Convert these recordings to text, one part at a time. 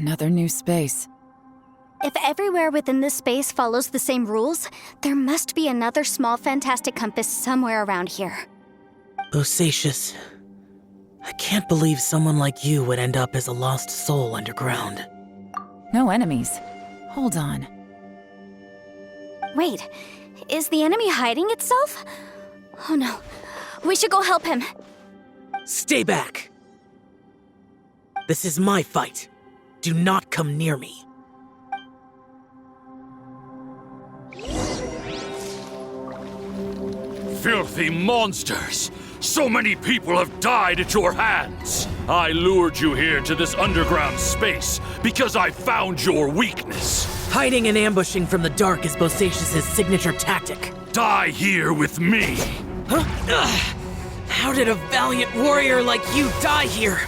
Another new space. If everywhere within this space follows the same rules, there must be another small fantastic compass somewhere around here. Bosacius, I can't believe someone like you would end up as a lost soul underground. No enemies. Hold on. Wait, is the enemy hiding itself? Oh no, we should go help him. Stay back! This is my fight. Do not come near me. Filthy monsters! So many people have died at your hands! I lured you here to this underground space because I found your weakness. Hiding and ambushing from the dark is Bosacius' signature tactic. Die here with me! Huh? Ugh. How did a valiant warrior like you die here?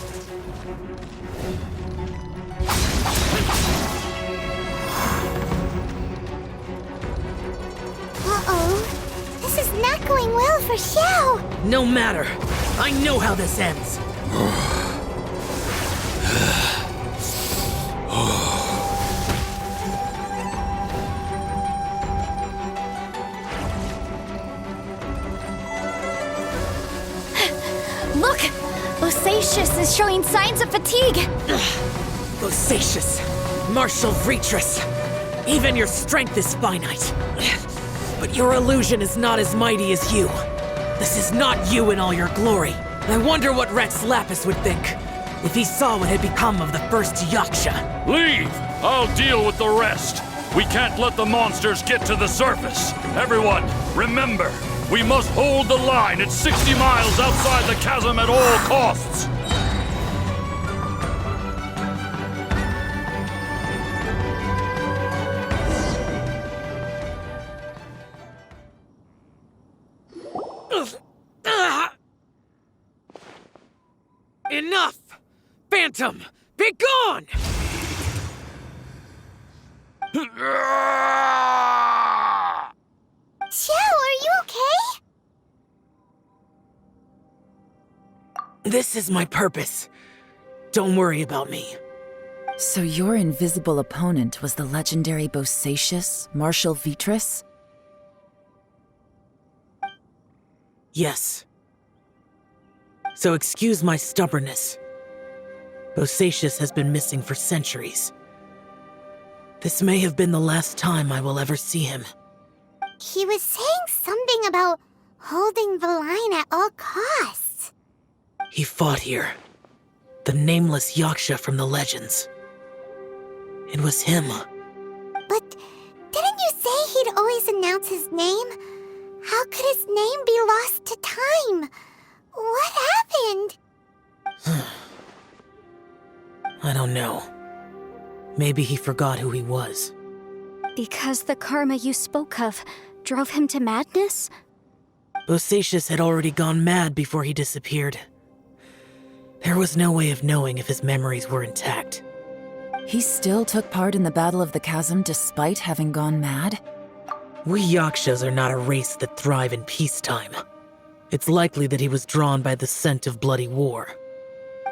Uh-oh. This is not going well for Xiao. No matter. I know how this ends. Look! Bosacius is showing signs of fatigue! Bosacius, martial Retris. Even your strength is finite. But your illusion is not as mighty as you. This is not you in all your glory. I wonder what Rex Lapis would think if he saw what had become of the first Yaksha. Leave! I'll deal with the rest. We can't let the monsters get to the surface. Everyone, remember, we must hold the line at 60 miles outside the chasm at all costs. Enough! Phantom, be gone! Xiao, are you okay? This is my purpose. Don't worry about me. So your invisible opponent was the legendary Bosacius, Marshal Vitris? Yes. So excuse my stubbornness. Bosacius has been missing for centuries. This may have been the last time I will ever see him. He was saying something about holding the line at all costs. He fought here. The nameless Yaksha from the legends. It was him. But didn't you say he'd always announce his name? How could his name be lost to time? What happened? I don't know. Maybe he forgot who he was. Because the karma you spoke of drove him to madness? Bosacius had already gone mad before he disappeared. There was no way of knowing if his memories were intact. He still took part in the Battle of the Chasm despite having gone mad? We Yakshas are not a race that thrive in peacetime. It's likely that he was drawn by the scent of bloody war.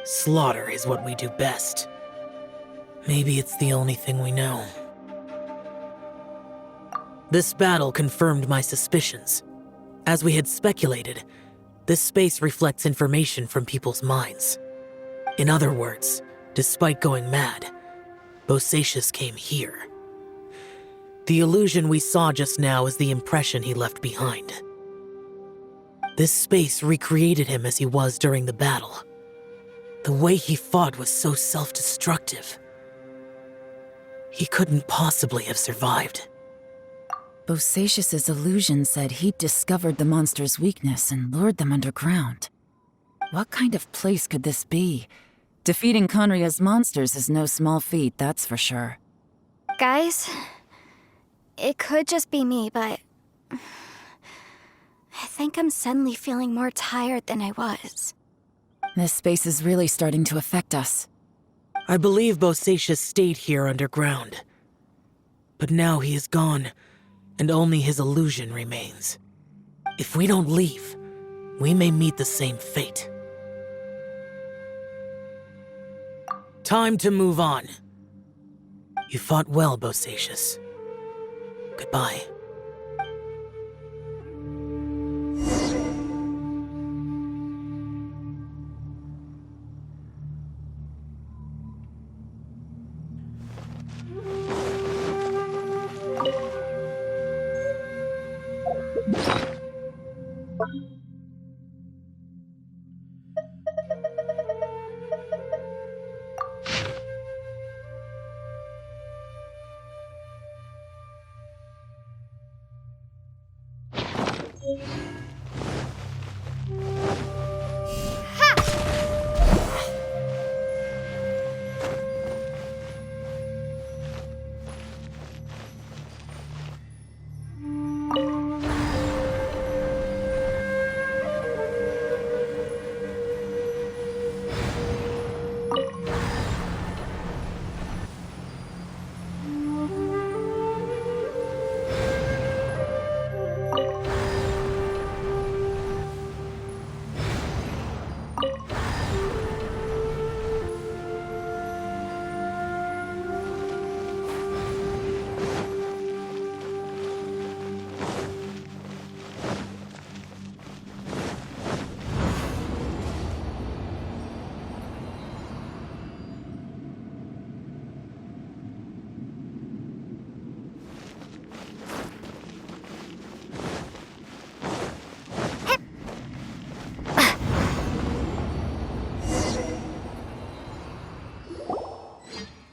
Slaughter is what we do best. Maybe it's the only thing we know. This battle confirmed my suspicions. As we had speculated, this space reflects information from people's minds. In other words, despite going mad, Bosacius came here. The illusion we saw just now is the impression he left behind. This space recreated him as he was during the battle. The way he fought was so self-destructive. He couldn't possibly have survived. Bosacius's illusion said he'd discovered the monster's weakness and lured them underground. What kind of place could this be? Defeating Conria's monsters is no small feat, that's for sure. Guys, it could just be me, but I think I'm suddenly feeling more tired than I was. This space is really starting to affect us. I believe Bosacius stayed here underground. But now he is gone, and only his illusion remains. If we don't leave, we may meet the same fate. Time to move on. You fought well, Bosacius. Goodbye.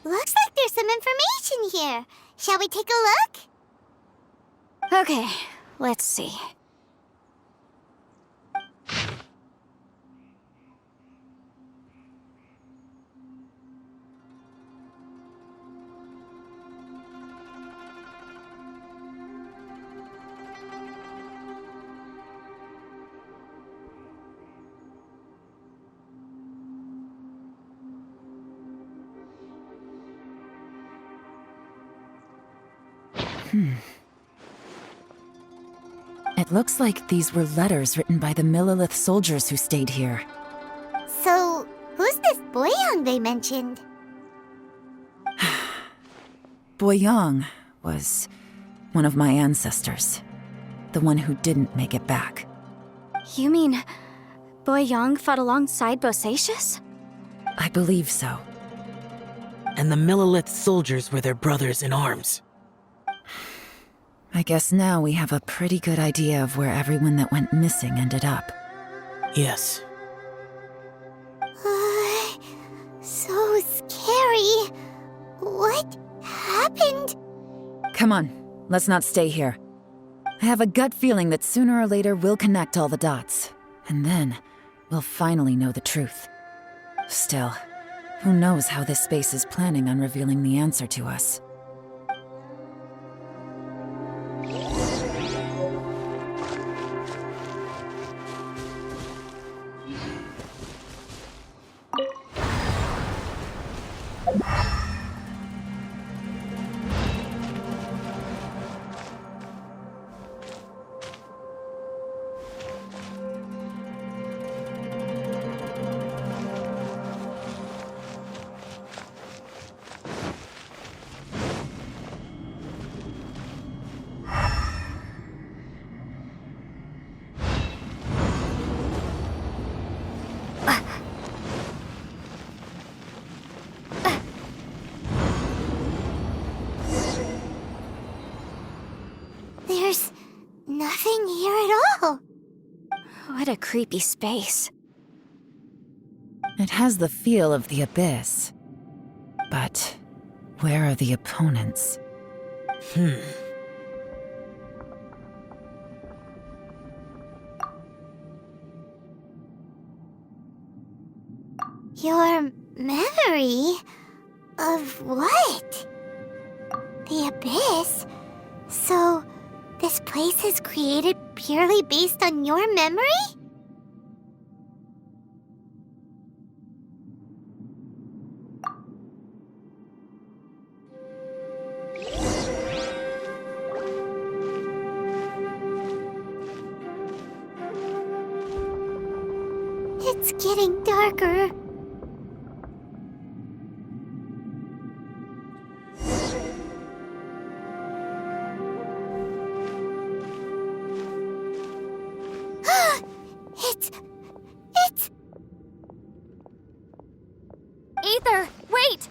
Looks like there's some information here. Shall we take a look? Okay, let's see. It looks like these were letters written by the Millilith soldiers who stayed here. So, who's this Boyang they mentioned? Boyang was one of my ancestors. The one who didn't make it back. You mean Boyang fought alongside Bosacius? I believe so. And the Millilith soldiers were their brothers in arms. I guess now we have a pretty good idea of where everyone that went missing ended up. Yes. So scary. What happened? Come on, let's not stay here. I have a gut feeling that sooner or later we'll connect all the dots. And then, we'll finally know the truth. Still, who knows how this space is planning on revealing the answer to us. There's nothing here at all. What a creepy space. It has the feel of the abyss. But where are the opponents? Your memory? Of what? The abyss? So, this place is created purely based on your memory? It's getting darker. Ether, wait!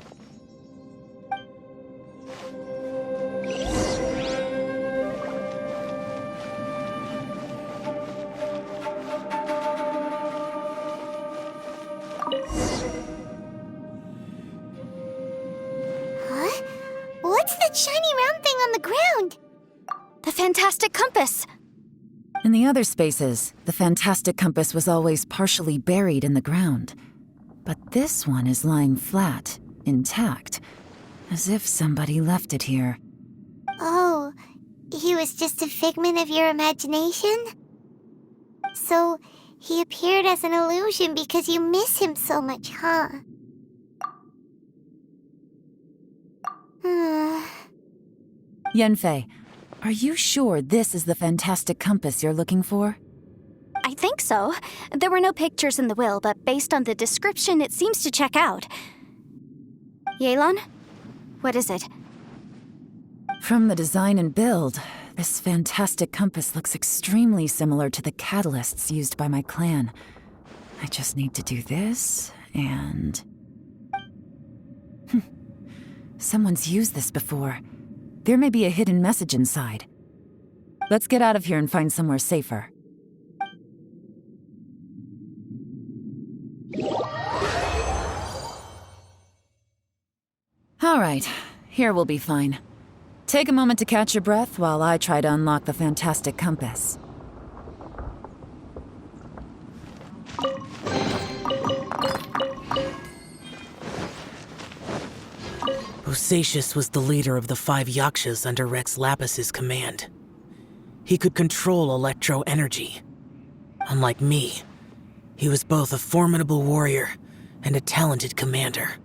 Huh? What's that shiny round thing on the ground? The fantastic compass! In the other spaces, the fantastic compass was always partially buried in the ground. But this one is lying flat, intact, as if somebody left it here. Oh, he was just a figment of your imagination? So, he appeared as an illusion because you miss him so much, huh? Yenfei, are you sure this is the fantastic compass you're looking for? I think so. There were no pictures in the will, but based on the description, it seems to check out. Yelan? What is it? From the design and build, this fantastic compass looks extremely similar to the catalysts used by my clan. I just need to do this, and... Someone's used this before. There may be a hidden message inside. Let's get out of here and find somewhere safer. All right, here we'll be fine. Take a moment to catch your breath while I try to unlock the fantastic compass. Bosacius was the leader of the 5 Yakshas under Rex Lapis's command. He could control electro energy. Unlike me, he was both a formidable warrior and a talented commander.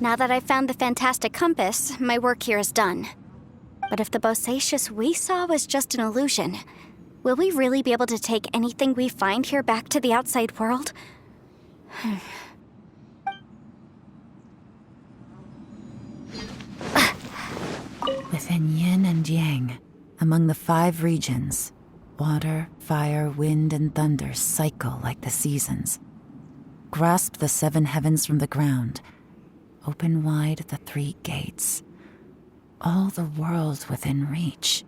Now that I've found the fantastic compass, my work here is done. But if the Bosacius we saw was just an illusion, will we really be able to take anything we find here back to the outside world? Within yin and yang, among the 5 regions, water, fire, wind, and thunder cycle like the seasons. Grasp the 7 heavens from the ground. Open wide the 3 gates. All the world within reach.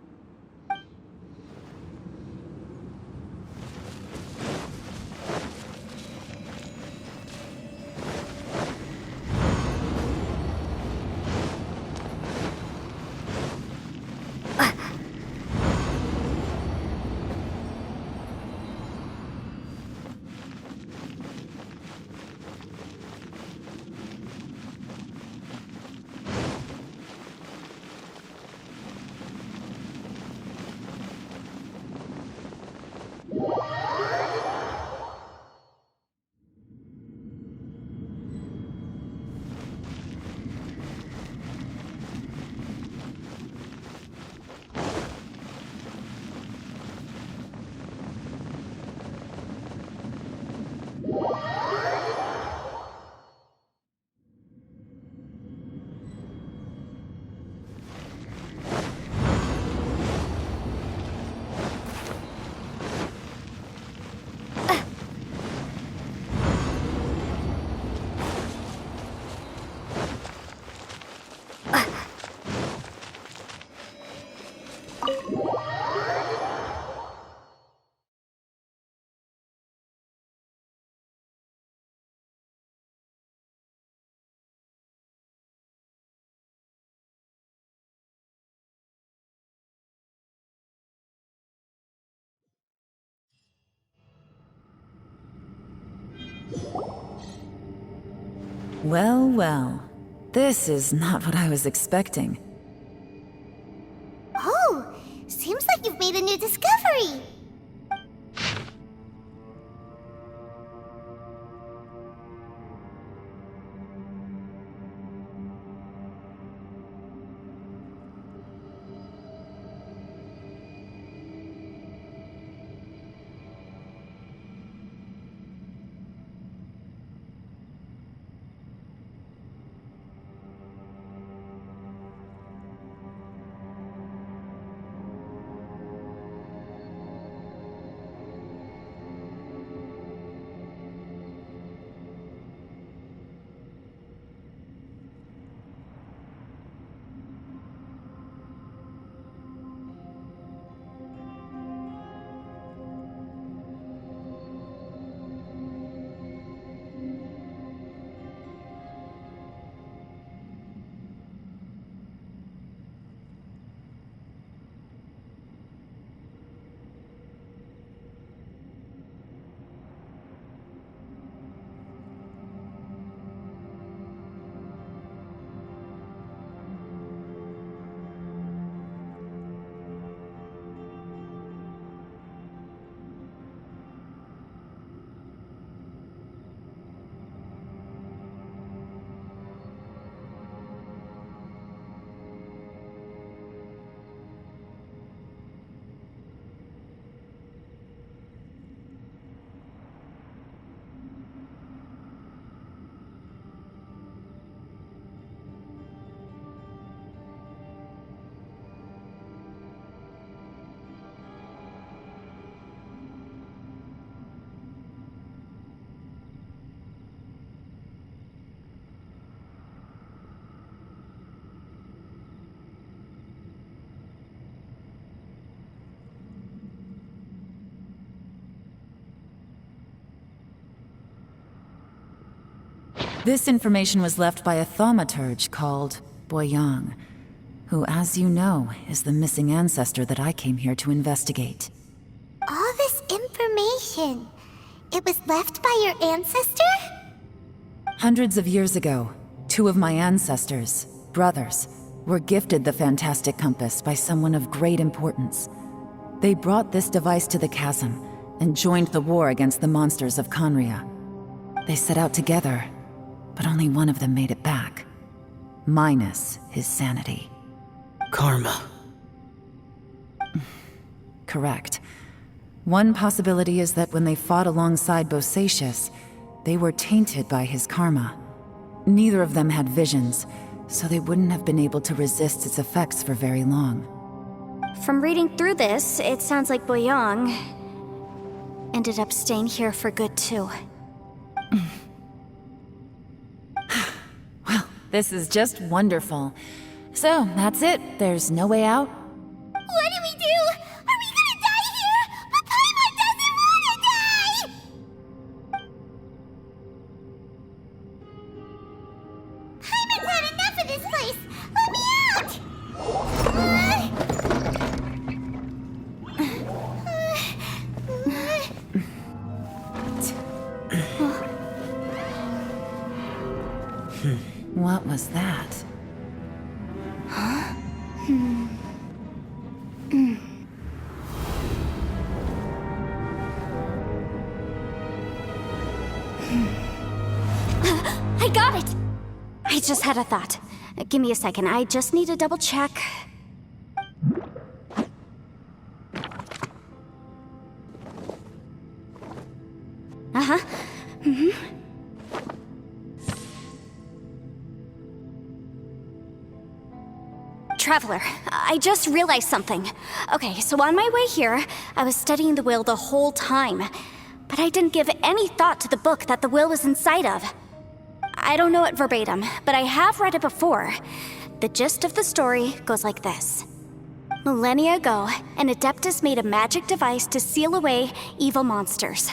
Well, well. This is not what I was expecting. Oh, seems like you've made a new discovery. This information was left by a thaumaturge called Boyang, who, as you know, is the missing ancestor that I came here to investigate. All this information, it was left by your ancestor? Hundreds of years ago, two of my ancestors, brothers, were gifted the fantastic compass by someone of great importance. They brought this device to the chasm and joined the war against the monsters of Conria. They set out together, but only one of them made it back, minus his sanity. Karma. Correct. One possibility is that when they fought alongside Bosacius, they were tainted by his karma. Neither of them had visions, so they wouldn't have been able to resist its effects for very long. From reading through this, it sounds like Boyang ended up staying here for good too. Well, this is just wonderful. So, that's it. There's no way out? What do we do? Are we gonna die here? But Paimon doesn't wanna die! Paimon's had enough of this place! Let me out! What was that? I got it! I just had a thought. Give me a second, I just need to double check. Uh-huh. Traveler, I just realized something. Okay, so on my way here, I was studying the will the whole time, but I didn't give any thought to the book that the will was inside of. I don't know it verbatim, but I have read it before. The gist of the story goes like this. Millennia ago, an Adeptus made a magic device to seal away evil monsters.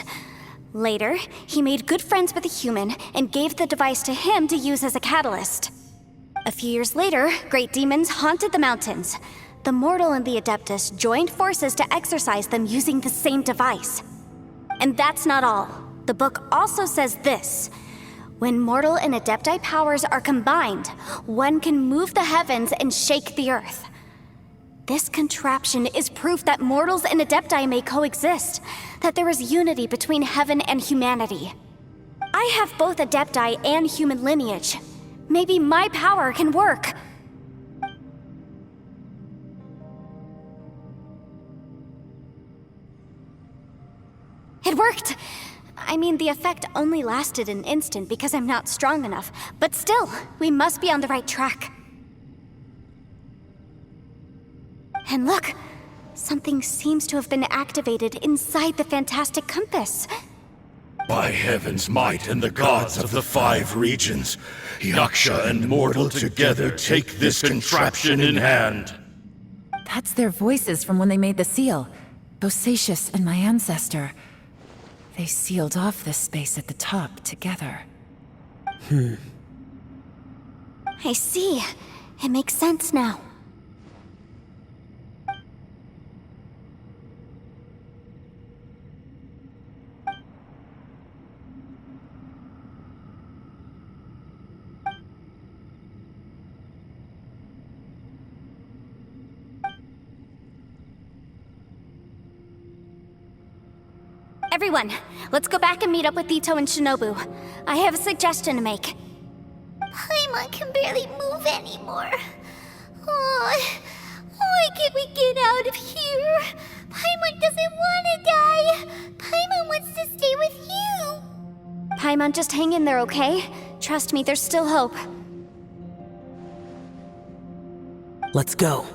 Later, he made good friends with a human and gave the device to him to use as a catalyst. A few years later, great demons haunted the mountains. The mortal and the Adeptus joined forces to exorcise them using the same device. And that's not all. The book also says this. When mortal and Adepti powers are combined, one can move the heavens and shake the earth. This contraption is proof that mortals and Adepti may coexist, that there is unity between heaven and humanity. I have both Adepti and human lineage. Maybe my power can work. It worked! I mean, the effect only lasted an instant because I'm not strong enough, but still, we must be on the right track. And look! Something seems to have been activated inside the fantastic compass. By heaven's might and the gods of the 5 regions, Yaksha and mortal together take this contraption in hand. That's their voices from when they made the seal. Bosacius and my ancestor. They sealed off this space at the top together. I see. It makes sense now. Everyone, let's go back and meet up with Ito and Shinobu. I have a suggestion to make. Paimon can barely move anymore. Oh, why can't we get out of here? Paimon doesn't want to die. Paimon wants to stay with you. Paimon, just hang in there, okay? Trust me, there's still hope. Let's go.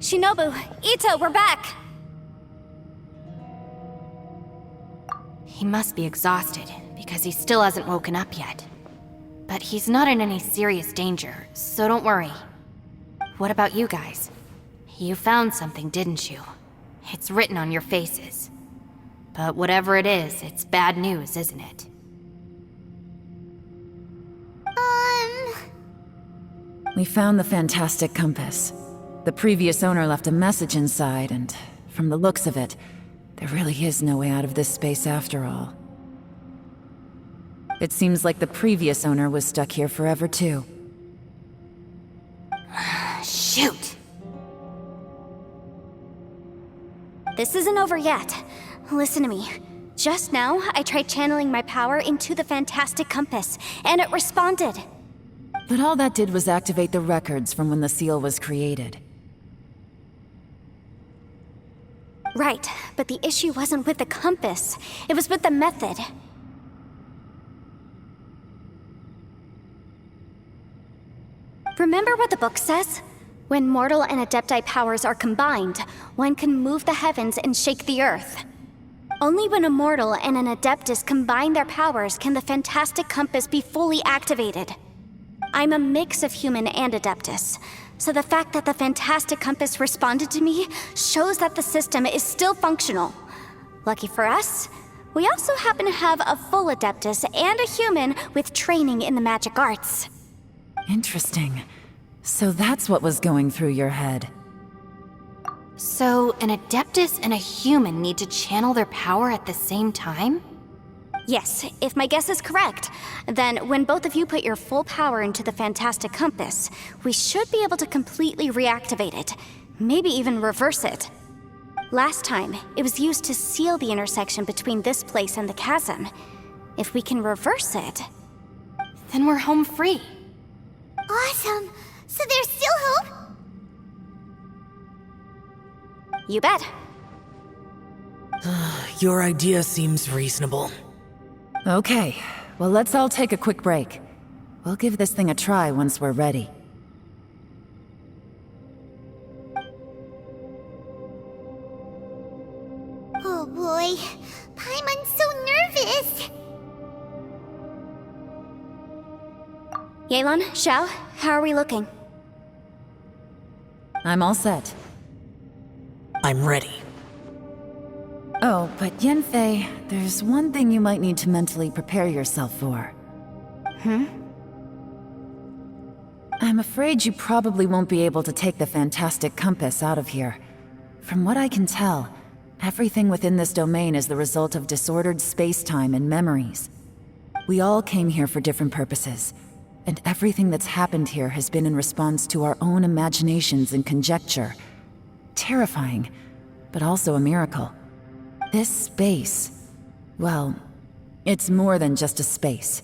Shinobu, Ito, we're back! He must be exhausted, because he still hasn't woken up yet. But he's not in any serious danger, so don't worry. What about you guys? You found something, didn't you? It's written on your faces. But whatever it is, it's bad news, isn't it? We found the fantastic compass. The previous owner left a message inside, and from the looks of it, there really is no way out of this space after all. It seems like the previous owner was stuck here forever too. Shoot! This isn't over yet. Listen to me. Just now, I tried channeling my power into the fantastic compass, and it responded. But all that did was activate the records from when the seal was created. Right, but the issue wasn't with the compass. It was with the method. Remember what the book says? When mortal and Adepti powers are combined, one can move the heavens and shake the earth. Only when a mortal and an Adeptus combine their powers can the fantastic compass be fully activated. I'm a mix of human and Adeptus, so the fact that the fantastic compass responded to me shows that the system is still functional. Lucky for us, we also happen to have a full Adeptus and a human with training in the magic arts. Interesting. So that's what was going through your head. So, an Adeptus and a human need to channel their power at the same time? Yes, if my guess is correct, then when both of you put your full power into the fantastic compass, we should be able to completely reactivate it, maybe even reverse it. Last time, it was used to seal the intersection between this place and the chasm. If we can reverse it, Then we're home free. Awesome! So there's still hope? you bet. Your idea seems reasonable. Okay, well let's all take a quick break. We'll give this thing a try once we're ready. Oh boy, Paimon's so nervous! Yelan, Xiao, how are we looking? I'm all set. I'm ready. Oh, but Yanfei, there's one thing you might need to mentally prepare yourself for. I'm afraid you probably won't be able to take the fantastic compass out of here. From what I can tell, everything within this domain is the result of disordered space-time and memories. We all came here for different purposes, and everything that's happened here has been in response to our own imaginations and conjecture. Terrifying, but also a miracle. This space, well, it's more than just a space.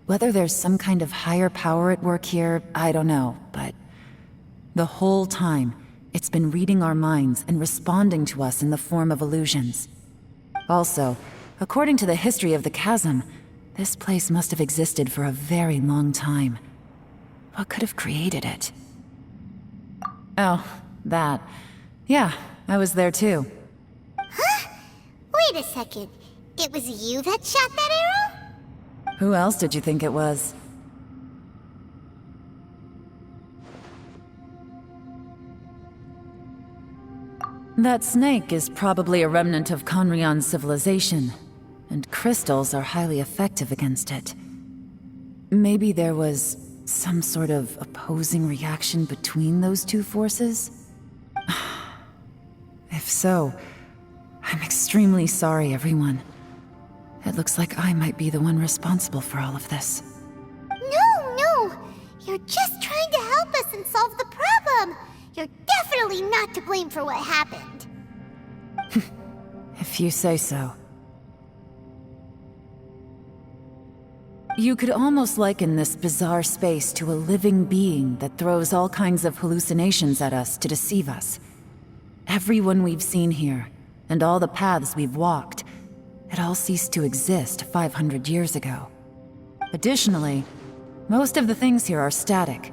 Whether there's some kind of higher power at work here, I don't know, but the whole time, it's been reading our minds and responding to us in the form of illusions. Also, according to the history of the chasm, this place must have existed for a very long time. What could have created it? Oh, that. Yeah, I was there too. Wait a second. It was you that shot that arrow? Who else did you think it was? That snake is probably a remnant of Conrion's civilization, and crystals are highly effective against it. Maybe there was some sort of opposing reaction between those two forces? If so, I'm extremely sorry, everyone. It looks like I might be the one responsible for all of this. No! You're just trying to help us and solve the problem! You're definitely not to blame for what happened. If you say so. You could almost liken this bizarre space to a living being that throws all kinds of hallucinations at us to deceive us. Everyone we've seen here, and all the paths we've walked, it all ceased to exist 500 years ago. Additionally, most of the things here are static.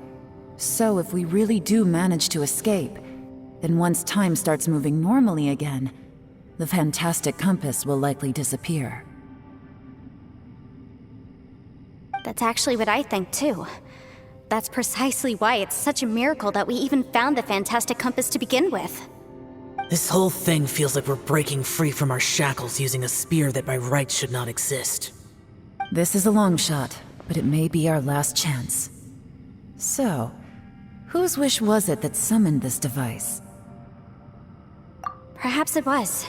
So if we really do manage to escape, Then once time starts moving normally again, the fantastic compass will likely disappear. That's actually what I think too. That's precisely why it's such a miracle that we even found the fantastic compass to begin with. This whole thing feels like we're breaking free from our shackles using a spear that by rights should not exist. This is a long shot, but it may be our last chance. So, whose wish was it that summoned this device? Perhaps it was.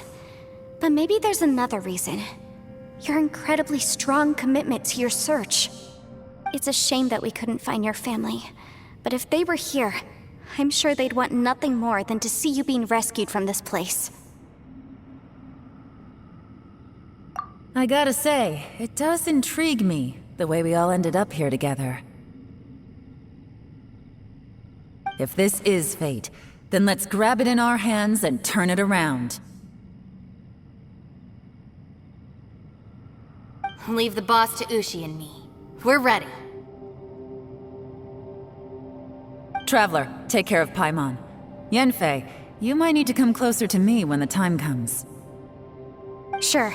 But maybe there's another reason. Your incredibly strong commitment to your search. It's a shame that we couldn't find your family. But if they were here, I'm sure they'd want nothing more than to see you being rescued from this place. I gotta say, it does intrigue me, the way we all ended up here together. If this is fate, then let's grab it in our hands and turn it around. Leave the boss to Ushi and me. We're ready. Traveler, take care of Paimon. Yanfei, you might need to come closer to me when the time comes. Sure.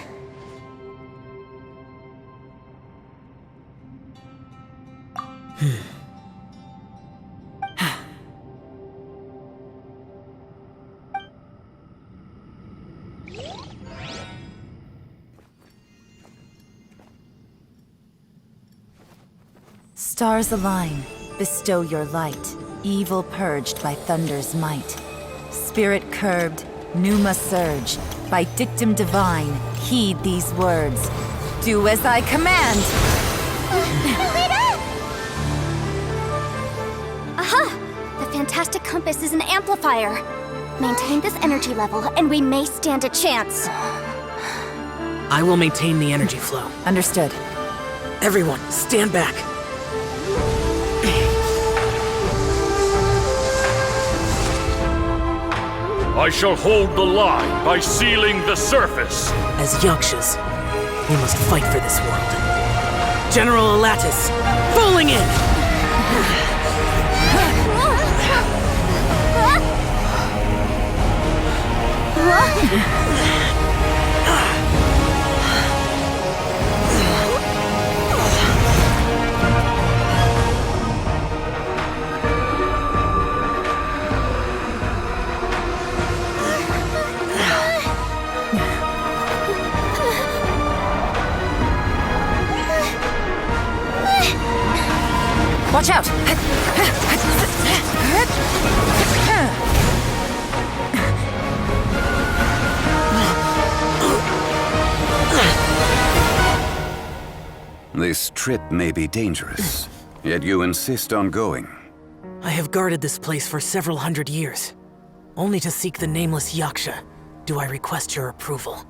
Stars align, bestow your light, evil purged by thunder's might. Spirit curbed, pneuma surge, by dictum divine, heed these words. Do as I command! Aha! The fantastic compass is an amplifier. Maintain this energy level, and we may stand a chance. I will maintain the energy flow. Understood. Everyone, stand back. I shall hold the line by sealing the surface. As Yakshas, we must fight for this world. General Alatus, falling in! Watch out! This trip may be dangerous, yet you insist on going. I have guarded this place for several hundred years. Only to seek the nameless Yaksha, do I request your approval.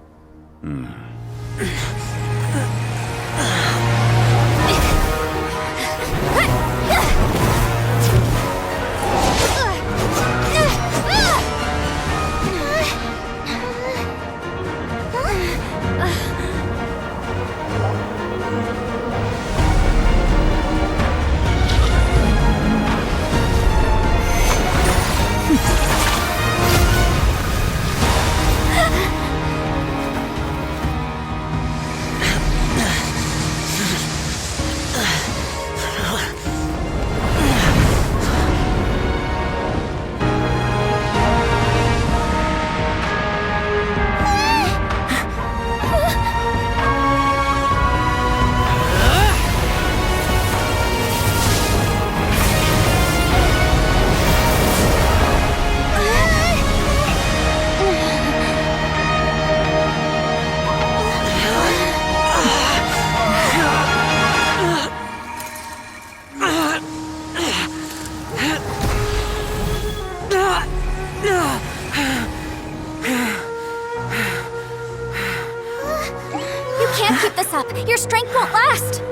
Can't keep this up. Your strength won't last.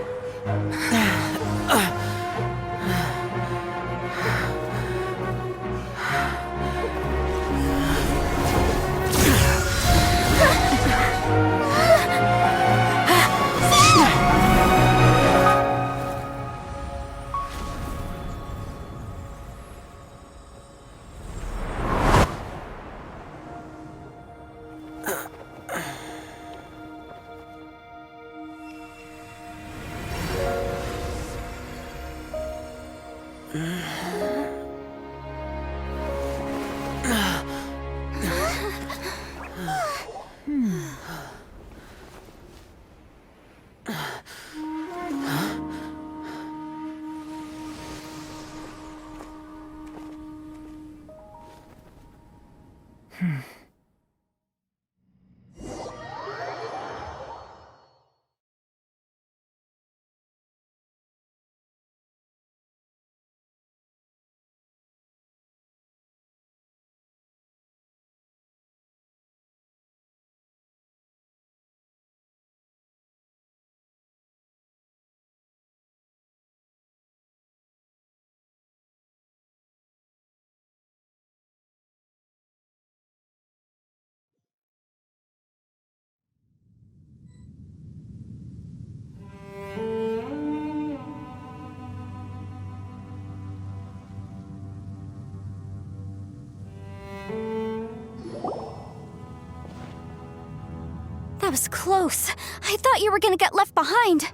That was close. I thought you were gonna get left behind.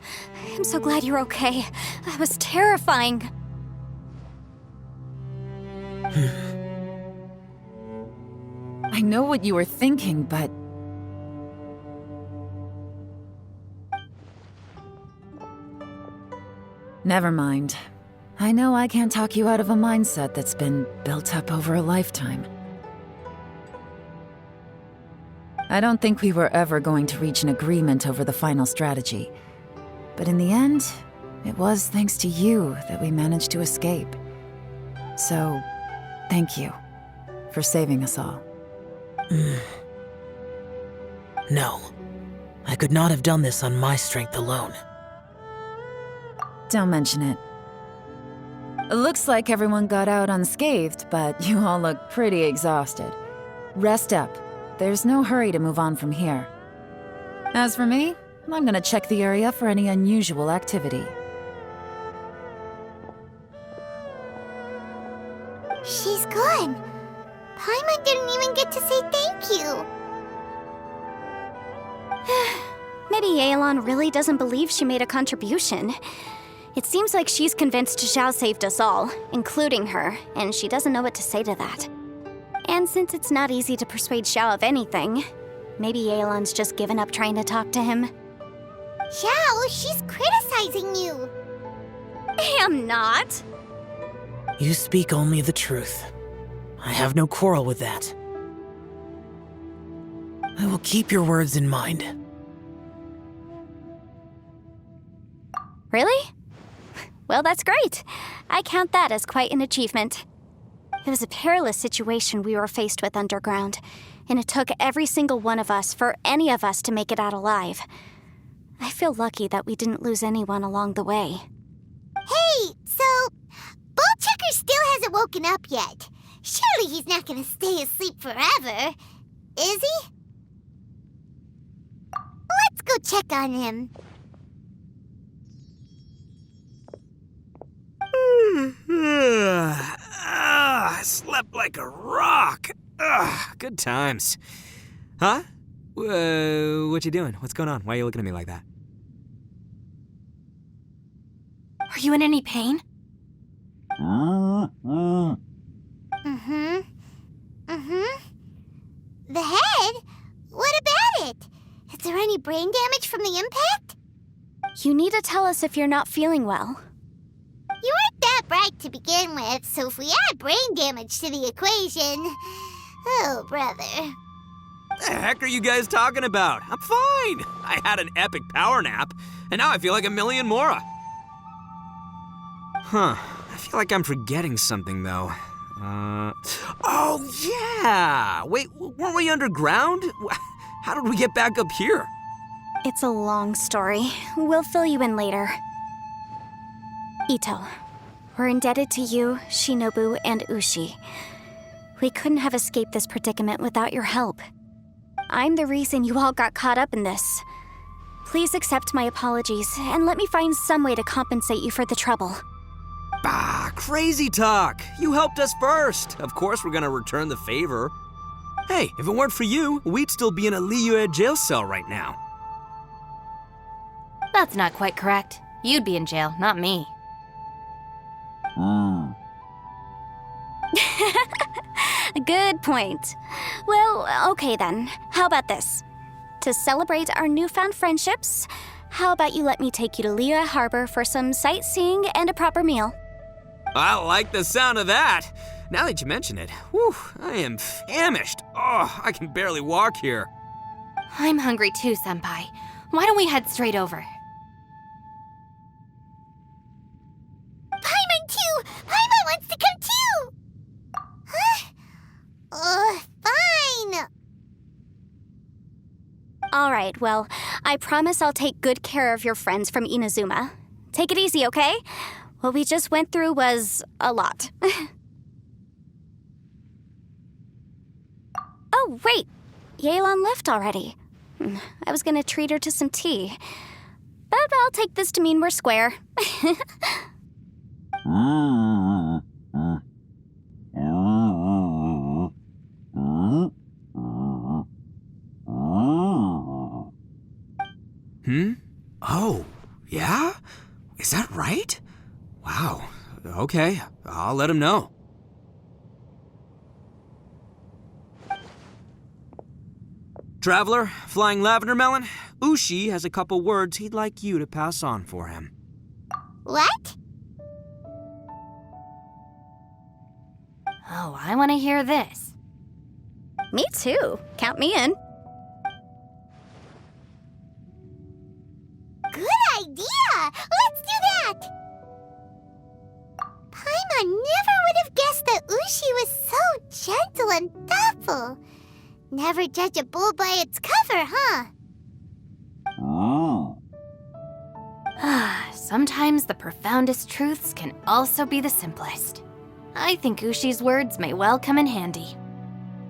I'm so glad you're okay. That was terrifying. I know what you were thinking, but... Never mind. I know I can't talk you out of a mindset that's been built up over a lifetime. I don't think we were ever going to reach an agreement over the final strategy. But in the end, it was thanks to you that we managed to escape. So, thank you for saving us all. No. I could not have done this on my strength alone. Don't mention it. It looks like everyone got out unscathed, but you all look pretty exhausted. Rest up. There's no hurry to move on from here. As for me, I'm gonna check the area for any unusual activity. She's gone. Paimon didn't even get to say thank you. Maybe Yelan really doesn't believe she made a contribution. It seems like she's convinced Xiao saved us all, including her, and she doesn't know what to say to that. And since it's not easy to persuade Xiao of anything, maybe Yelan's just given up trying to talk to him. Xiao, she's criticizing you. I am not. You speak only the truth. I have no quarrel with that. I will keep your words in mind. Really? Well, that's great. I count that as quite an achievement. It was a perilous situation we were faced with underground, and it took every single one of us for any of us to make it out alive. I feel lucky that we didn't lose anyone along the way. Hey, so Ballchecker still hasn't woken up yet. Surely he's not gonna stay asleep forever, is he? Let's go check on him. I slept like a rock. Good times. Huh? What you doing? What's going on? Why are you looking at me like that? Are you in any pain? The head? What about it? Is there any brain damage from the impact? You need to tell us if you're not feeling well. You weren't that bright to begin with, so if we add brain damage to the equation... Oh, brother. The heck are you guys talking about? I'm fine. I had an epic power nap, and now I feel like a million Mora. Huh. I feel like I'm forgetting something, though. Oh, yeah! Wait, weren't we underground? How did we get back up here? It's a long story. We'll fill you in later. Ito, we're indebted to you, Shinobu, and Ushi. We couldn't have escaped this predicament without your help. I'm the reason you all got caught up in this. Please accept my apologies, and let me find some way to compensate you for the trouble. Bah, crazy talk. You helped us first. Of course we're gonna return the favor. Hey, if it weren't for you, we'd still be in a Liyue jail cell right now. That's not quite correct. You'd be in jail, not me. Good point. Well, okay then. How about this? To celebrate our newfound friendships, how about you let me take you to Liyue Harbor for some sightseeing and a proper meal? I like the sound of that. Now that you mention it, whew, I am famished. Oh, I can barely walk here. I'm hungry too, Senpai. Why don't we head straight over? Paimon too! Paimon wants to come too! Huh? Fine! Alright, well, I promise I'll take good care of your friends from Inazuma. Take it easy, okay? What we just went through was a lot. Oh, wait! Yelan left already. I was gonna treat her to some tea. But I'll take this to mean we're square. Oh, yeah? Is that right? Wow. Okay, I'll let him know. Traveler, Flying Lavender Melon, Ushi has a couple words he'd like you to pass on for him. What? Oh, I want to hear this. Me too. Count me in. Good idea! Let's do that! Paimon never would have guessed that Ushi was so gentle and thoughtful. Never judge a bull by its cover, huh? Sometimes the profoundest truths can also be the simplest. I think Ushi's words may well come in handy.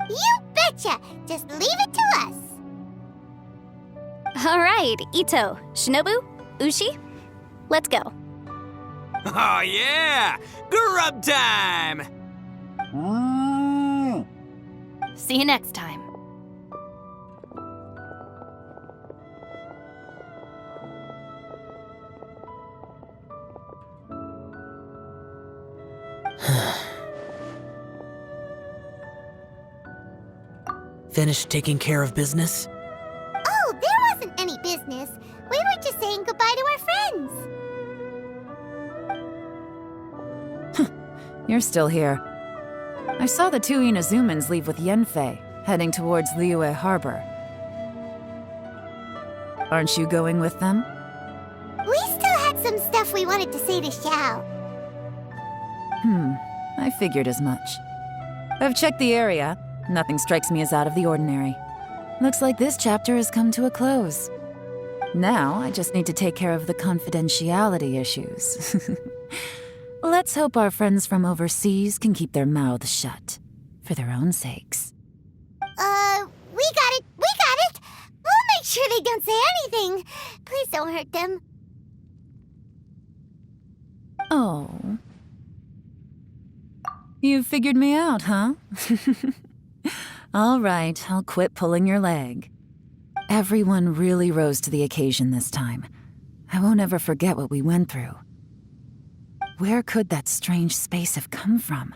You betcha! Just leave it to us! Alright, Ito, Shinobu, Ushi, let's go. Oh yeah! Grub time! See you next time. Finished taking care of business? Oh, there wasn't any business. We were just saying goodbye to our friends. You're still here. I saw the two Inazumans leave with Yenfei, heading towards Liyue Harbor. Aren't you going with them? We still had some stuff we wanted to say to Xiao. I figured as much. I've checked the area. Nothing strikes me as out of the ordinary. Looks like this chapter has come to a close. Now, I just need to take care of the confidentiality issues. Let's hope our friends from overseas can keep their mouths shut. For their own sakes. We got it! We'll make sure they don't say anything. Please don't hurt them. Oh. You figured me out, huh? All right, I'll quit pulling your leg. Everyone really rose to the occasion this time. I won't ever forget what we went through. Where could that strange space have come from?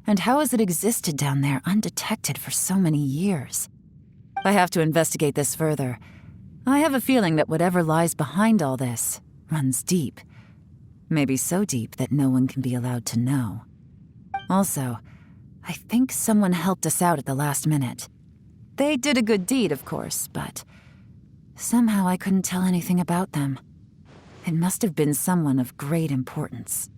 And how has it existed down there undetected for so many years? I have to investigate this further. I have a feeling that whatever lies behind all this runs deep. Maybe so deep that no one can be allowed to know. Also, I think someone helped us out at the last minute. They did a good deed, of course, but somehow I couldn't tell anything about them. It must have been someone of great importance.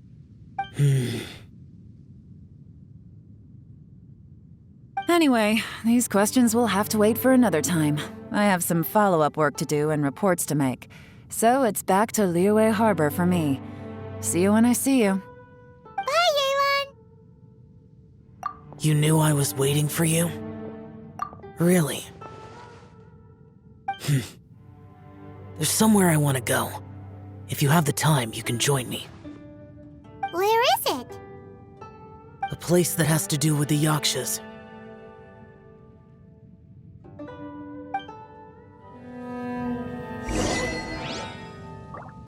Anyway, these questions will have to wait for another time. I have some follow-up work to do and reports to make. So it's back to Liyue Harbor for me. See you when I see you. Bye, Yelan! You knew I was waiting for you? Really? There's somewhere I want to go. If you have the time, you can join me. Where is it? A place that has to do with the Yakshas.